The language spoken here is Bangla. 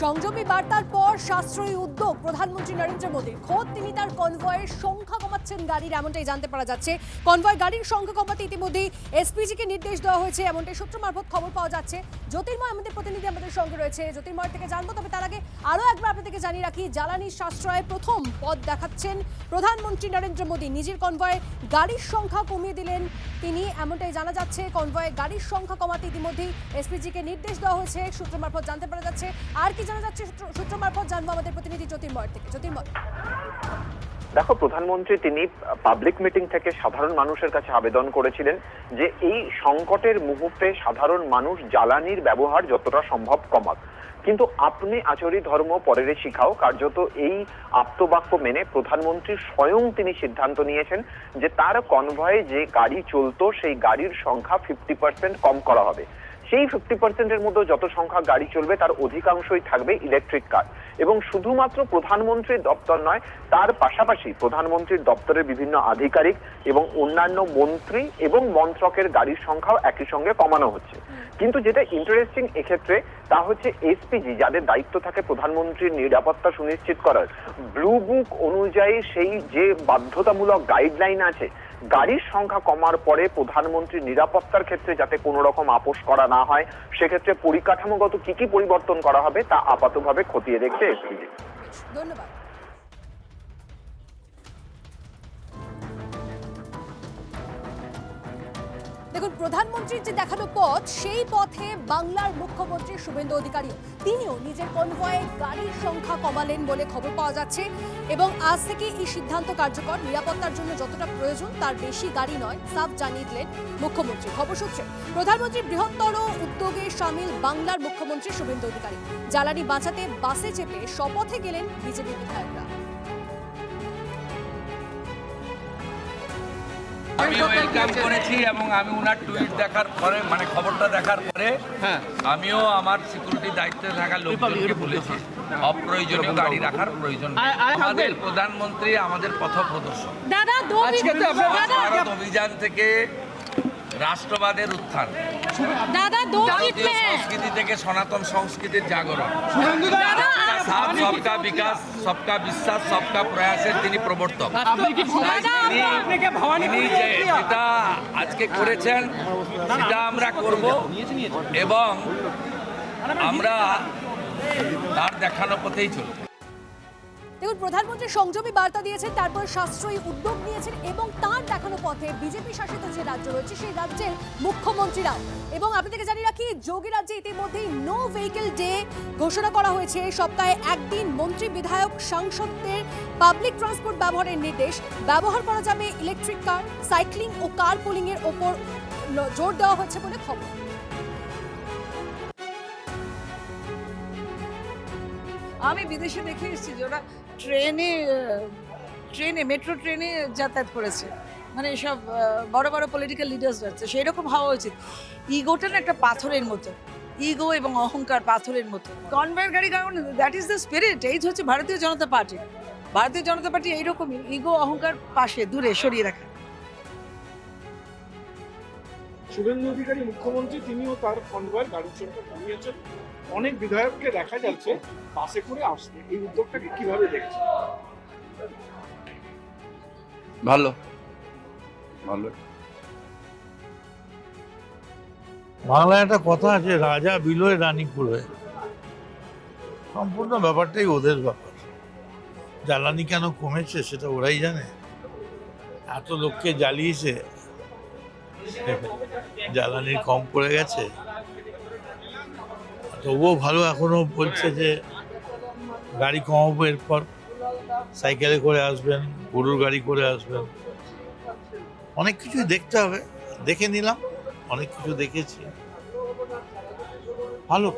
সংযমী বার্তার পর সাশ্রয়ী উদ্যোগ প্রধানমন্ত্রী নরেন্দ্র মোদীর। খোদ তিনি তার কনভয়ের সংখ্যা কমাচ্ছেন গাড়ির, এমনটাই জানতে পারা যাচ্ছে। কনভয় গাড়ির সংখ্যা কমাতে ইতিমধ্যেই এসপিজিকে নির্দেশ দেওয়া হয়েছে, এমনটাই সূত্র মারফত খবর পাওয়া যাচ্ছে। জ্যোতির্ময় আমাদের প্রতিনিধি আমাদের সঙ্গে রয়েছে, জ্যোতির্ময় থেকে জানবো। তবে তার আগে আরও একবার আপনাদেরকে জানিয়ে রাখি, জ্বালানির সাশ্রয়ে প্রথম পথ দেখাচ্ছেন প্রধানমন্ত্রী নরেন্দ্র মোদী। নিজের কনভয়ে গাড়ির সংখ্যা কমিয়ে দিলেন তিনি, এমনটাই জানা যাচ্ছে। কনভয়ে গাড়ির সংখ্যা কমাতে ইতিমধ্যেই এসপিজিকে নির্দেশ দেওয়া হয়েছে, সূত্র মারফত জানতে পারা যাচ্ছে। আর কি জানা যাচ্ছে সূত্র মারফত জানবো আমাদের প্রতিনিধি জ্যোতির্ময় থেকে। জ্যোতির্ময়, দেখো, প্রধানমন্ত্রী তিনি পাবলিক মিটিং থেকে সাধারণ মানুষের কাছে আবেদন করেছিলেন যে এই সংকটের মুহূর্তে সাধারণ মানুষ জ্বালানির ব্যবহার যতটা সম্ভব কমাক, কিন্তু আপনি আচরি ধর্ম পরেরে শিখাও। কার্যত এই আপ্তবাক্য মেনে প্রধানমন্ত্রী স্বয়ং তিনি সিদ্ধান্ত নিয়েছেন যে তার কনভয়ে যে গাড়ি চলতো সেই গাড়ির সংখ্যা 50% কম করা হবে। সেই 50%-এর মধ্যে যত সংখ্যা গাড়ি চলবে তার অধিকাংশই থাকবে ইলেকট্রিক কার। এবং শুধুমাত্র প্রধানমন্ত্রীর দপ্তর নয়, তার পাশাপাশি প্রধানমন্ত্রীর দপ্তরের বিভিন্ন আধিকারিক এবং অন্যান্য মন্ত্রী এবং মন্ত্রকের গাড়ির সংখ্যাও একই সঙ্গে কমানো হচ্ছে। কিন্তু যেটা ইন্টারেস্টিং এক্ষেত্রে তা হচ্ছে এসপিজি, যাদের দায়িত্ব থাকে প্রধানমন্ত্রীর নিরাপত্তা সুনিশ্চিত করার, ব্লু বুক অনুযায়ী সেই যে বাধ্যতামূলক গাইডলাইন আছে, গাড়ির সংখ্যা কমার পরে প্রধানমন্ত্রীর নিরাপত্তার ক্ষেত্রে যাতে কোনো রকম আপোষ করা না হয়, সেক্ষেত্রে পরিকাঠামোগত কি পরিবর্তন করা হবে তা আপাতভাবে খতিয়ে দেখছে এসপিজি। ধন্যবাদ। দেখুন, প্রধানমন্ত্রীর যে দেখানো পথ, সেই পথে বাংলার মুখ্যমন্ত্রী শুভেন্দু অধিকারী তিনিও নিজের কনভয়ে গাড়ির সংখ্যা কমালেন বলে খবর পাওয়া যাচ্ছে। এবং আজ থেকে এই সিদ্ধান্ত কার্যকর। নিরাপত্তার জন্য যতটা প্রয়োজন তার বেশি গাড়ি নয়, সাফ জানিয়ে দিলেন মুখ্যমন্ত্রী। খবর সূত্রে প্রধানমন্ত্রীর বৃহত্তর উদ্যোগে সামিল বাংলার মুখ্যমন্ত্রী শুভেন্দু অধিকারী। জ্বালানি বাঁচাতে বাসে চেপে শপথে গেলেন বিজেপি বিধায়করা। আমি ওয়েলকাম করেছি এবং আমি ওনার টুইট দেখার পরে, মানে খবরটা দেখার পরে, আমিও আমার সিকিউরিটি দায়িত্বে থাকা লোকজনকে বলেছি অপ্রয়োজনীয় গাড়ি রাখার প্রয়োজন নেই। আমাদের প্রধানমন্ত্রী আমাদের পথ প্রদর্শক। ভারত অভিযান থেকে রাষ্ট্রবাদের উত্থান, ভারতীয় সংস্কৃতি থেকে সনাতন সংস্কৃতির জাগরণ, সবকা বিকাশ, সবকা বিশ্বাস, সবকা প্রয়াসের তিনি প্রবর্তক। তিনি যেটা আজকে করেছেন সেটা আমরা করব এবং আমরা তার দেখানো পথেই চলব। দেখুন, প্রধানমন্ত্রী সংযমী বার্তা দিয়েছেন, তারপর সাশ্রয়ী উদ্যোগ নিয়েছেন এবং তার দেখানো পথে বিজেপি শাসিত যে রাজ্য রয়েছে সেই রাজ্যের মুখ্যমন্ত্রীরাও। এবং আপনাদেরকে জানিয়ে রাখি, যোগী রাজ্যে ইতিমধ্যেই নো ভেহিকেল ডে ঘোষণা করা হয়েছে। সপ্তাহে একদিন মন্ত্রী, বিধায়ক, সাংসদদের পাবলিক ট্রান্সপোর্ট ব্যবহারের নির্দেশ। ব্যবহার করা যাবে ইলেকট্রিক কার, সাইক্লিং ও কার পুলিং এর ওপর জোর দেওয়া হয়েছে বলে খবর। আমি বিদেশে দেখে এসেছি যে ওরা মেট্রো ট্রেনে যাতায়াত করেছে, মানে সব বড় বড় পলিটিক্যাল লিডার্স যাচ্ছে। সেই রকম হওয়া উচিত। ইগোটা না একটা পাথরের মতো, ইগো এবং অহংকার পাথরের মতো। কনভয়ের গাড়ি, কারণ দ্যাট ইজ দ্য স্পিরিট। এই হচ্ছে ভারতীয় জনতা পার্টি। ভারতীয় জনতা পার্টি এইরকমই, ইগো অহংকার পাশে দূরে সরিয়ে রাখা। শুভেন্দু অধিকারী মুখ্যমন্ত্রী, তিনিও তার কনভয়ের গাড়ির সংখ্যা কমিয়েছেন। অনেক বিধায়ককে দেখা যাচ্ছে বাসে করে আসতে। এই উদ্যোগটাকে কিভাবে দেখছেন? ভালো ভালো। বাংলায় একটা কথা আছে, রাজা বিলোয় রানী কুলোয়। সম্পূর্ণ ব্যাপারটাই ওদের ব্যাপার। জ্বালানি কেন কমেছে সেটা ওরাই জানে। এত লোককে জ্বালিয়েছে, জ্বালানি কম পড়ে গেছে। তবুও ভালো, এখনো বলছে যে গাড়ি কমাবো, এরপর সাইকেলে করে আসবেন, গরুর গাড়ি করে আসবেন। অনেক কিছুই দেখতে হবে, দেখে নিলাম, অনেক কিছু দেখেছি। ভালো।